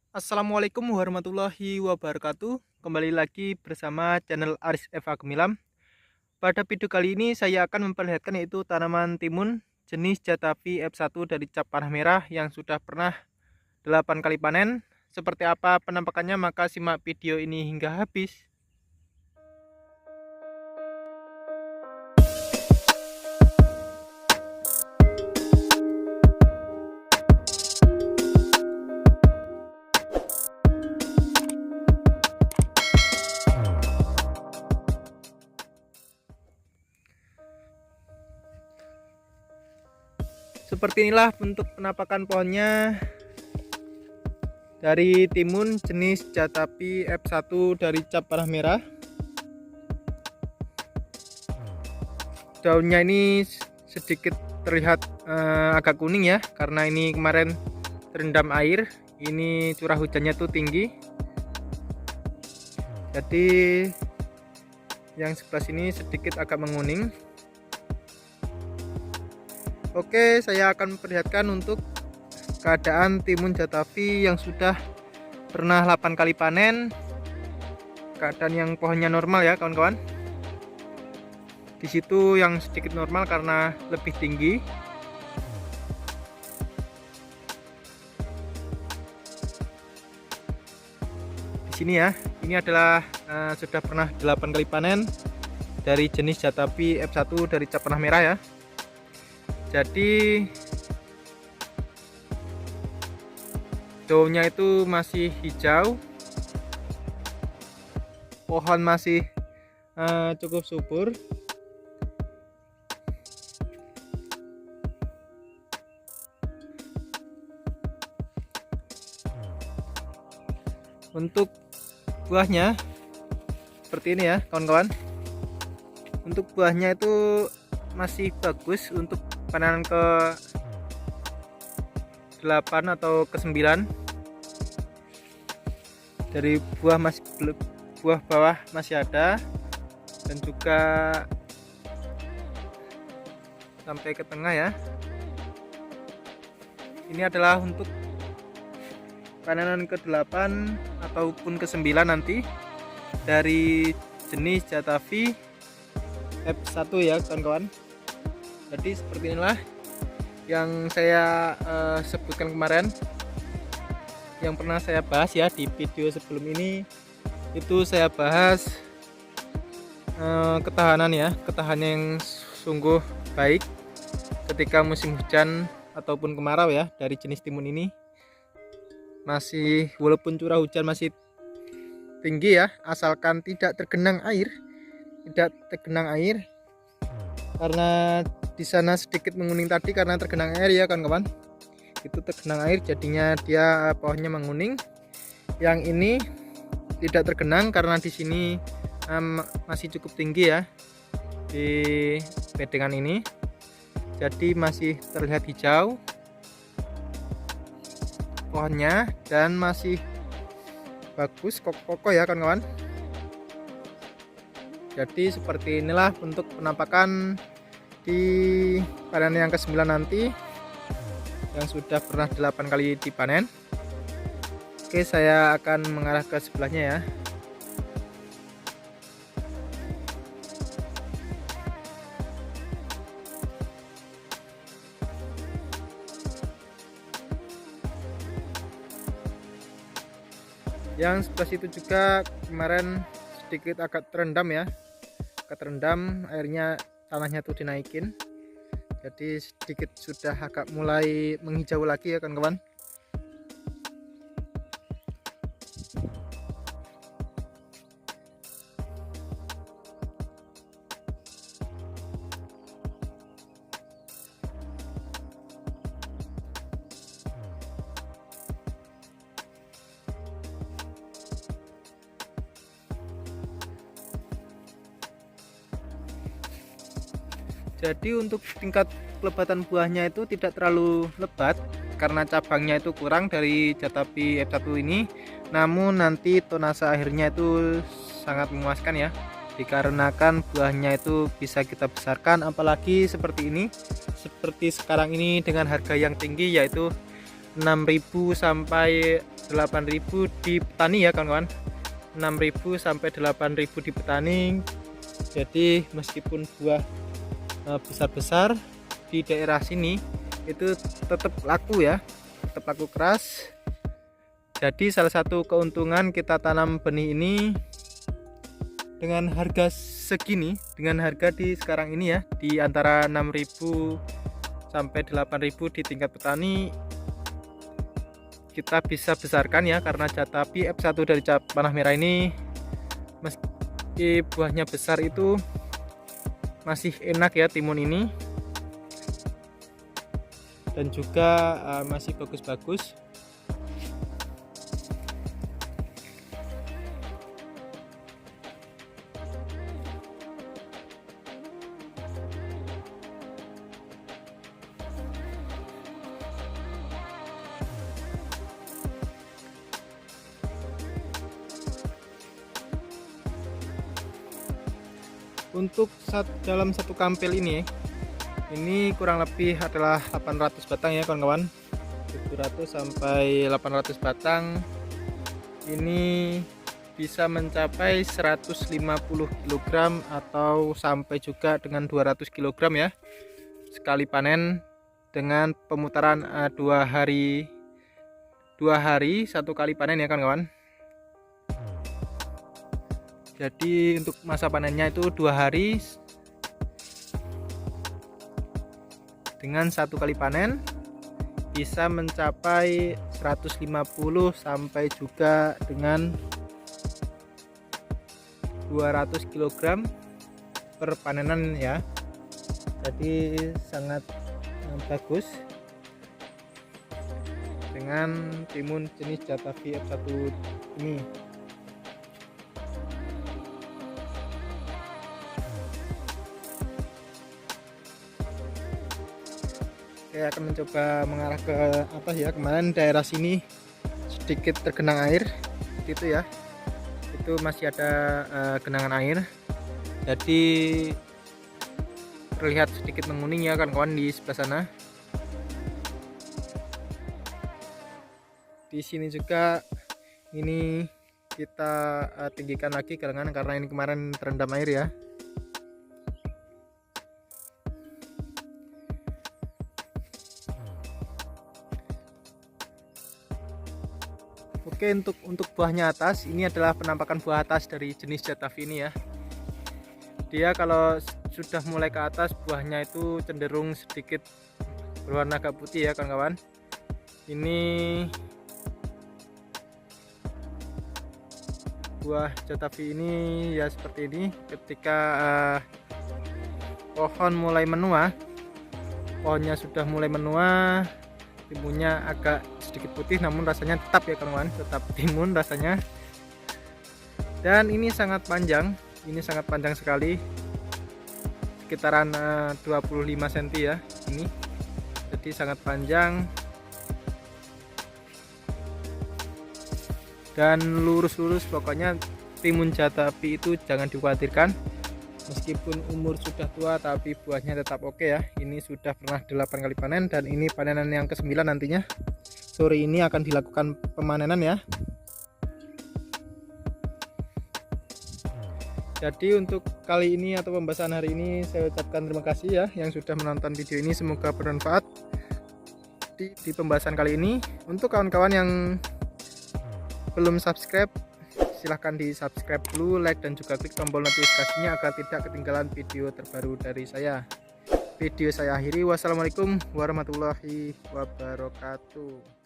Assalamualaikum warahmatullahi wabarakatuh. Kembali lagi bersama channel Aris Eva Gemilam. Pada video kali ini saya akan memperlihatkan yaitu tanaman timun jenis Jatavi F1 dari cap panah merah yang sudah pernah 8 kali panen. Seperti apa penampakannya, maka simak video ini hingga habis. Seperti inilah bentuk penampakan pohonnya dari timun jenis Jatavi F1 dari cap panah merah. Daunnya ini sedikit terlihat agak kuning ya, karena ini kemarin terendam air. Ini curah hujannya tuh tinggi, jadi yang sebelah sini sedikit agak menguning. Oke, saya akan memperlihatkan untuk keadaan timun Jatavi yang sudah pernah 8 kali panen. Keadaan yang pohonnya normal ya kawan-kawan. Di situ yang sedikit normal karena lebih tinggi. Di sini ya, ini adalah sudah pernah 8 kali panen dari jenis Jatavi F1 dari cap panah merah ya. Jadi daunnya itu masih hijau, pohon masih cukup subur. Untuk buahnya seperti ini ya kawan-kawan. Untuk buahnya itu masih bagus untuk panen ke 8 atau ke 9. Dari buah buah bawah masih ada, dan juga sampai ke tengah ya. Ini adalah untuk panenan ke 8 ataupun ke 9 nanti dari jenis Jatavi F1 ya kawan-kawan. Jadi seperti inilah yang saya sebutkan kemarin, yang pernah saya bahas ya di video sebelum ini. Itu saya bahas ketahanan yang sungguh baik ketika musim hujan ataupun kemarau ya dari jenis timun ini. Masih walaupun curah hujan masih tinggi ya, asalkan tidak tergenang air, karena di sana sedikit menguning tadi karena tergenang air ya kawan-kawan. Itu tergenang air jadinya dia pohonnya menguning. Yang ini tidak tergenang karena di sini masih cukup tinggi ya di bedengan ini, jadi masih terlihat hijau pohonnya dan masih bagus kokoh ya kawan-kawan. Jadi seperti inilah bentuk penampakan di panen yang ke-9 nanti yang sudah pernah 8 kali dipanen. Oke, saya akan mengarah ke sebelahnya ya. Yang sebelah situ juga kemarin sedikit agak terendam ya, airnya, tanahnya tuh dinaikin, jadi sedikit sudah agak mulai menghijau lagi ya kawan-kawan. Jadi untuk tingkat kelebatan buahnya itu tidak terlalu lebat karena cabangnya itu kurang dari Jatavi F1 ini. Namun nanti tonase akhirnya itu sangat memuaskan ya, dikarenakan buahnya itu bisa kita besarkan, apalagi seperti ini, seperti sekarang ini dengan harga yang tinggi, yaitu 6.000 sampai 8.000 di petani ya kawan-kawan. 6.000 sampai 8.000 di petani. Jadi meskipun buah besar-besar di daerah sini itu tetap laku ya, tetap laku keras. Jadi salah satu keuntungan kita tanam benih ini dengan harga segini, dengan harga di sekarang ini ya, di antara 6.000 sampai 8.000 di tingkat petani, kita bisa besarkan ya, karena Jatavi F1 dari panah merah ini meski buahnya besar itu masih enak ya timun ini, dan juga masih bagus-bagus. Untuk dalam satu kampel ini kurang lebih adalah 800 batang ya kawan-kawan. 700 sampai 800 batang ini bisa mencapai 150 kg atau sampai juga dengan 200 kg ya sekali panen, dengan pemutaran 2 hari satu kali panen ya kawan-kawan. Jadi untuk masa panennya itu 2 hari dengan satu kali panen bisa mencapai 150 sampai juga dengan 200 kg per panenan ya. Jadi sangat bagus dengan timun jenis Jatavi F1 ini. Saya akan mencoba mengarah ke atas ya. Kemarin daerah sini sedikit tergenang air seperti itu ya, itu masih ada genangan air, jadi terlihat sedikit menguning ya kawan-kawan di sebelah sana. Di sini juga ini kita tinggikan lagi gelangan karena ini kemarin terendam air ya. Oke, untuk buahnya atas, ini adalah penampakan buah atas dari jenis Jatavi ini ya. Dia kalau sudah mulai ke atas, buahnya itu cenderung sedikit berwarna agak putih ya kawan-kawan. Ini buah Jatavi ini ya seperti ini. Ketika pohon mulai menua, pohonnya sudah mulai menua, timunnya agak sedikit putih, namun rasanya tetap ya kawan-kawan, tetap timun rasanya. Dan ini sangat panjang, sekali, sekitaran 25 cm ya ini, jadi sangat panjang dan lurus-lurus. Pokoknya timun Jatavi itu jangan dikhawatirkan, meskipun umur sudah tua tapi buahnya tetap oke ya. Ini sudah pernah 8 kali panen dan ini panenan yang ke-9 nantinya. Sore ini akan dilakukan pemanenan ya. Jadi untuk kali ini atau pembahasan hari ini saya ucapkan terima kasih ya yang sudah menonton video ini, semoga bermanfaat di pembahasan kali ini. Untuk kawan-kawan yang belum subscribe, silahkan di subscribe dulu, like dan juga klik tombol notifikasinya agar tidak ketinggalan video terbaru dari saya. Video saya akhiri, wassalamualaikum warahmatullahi wabarakatuh.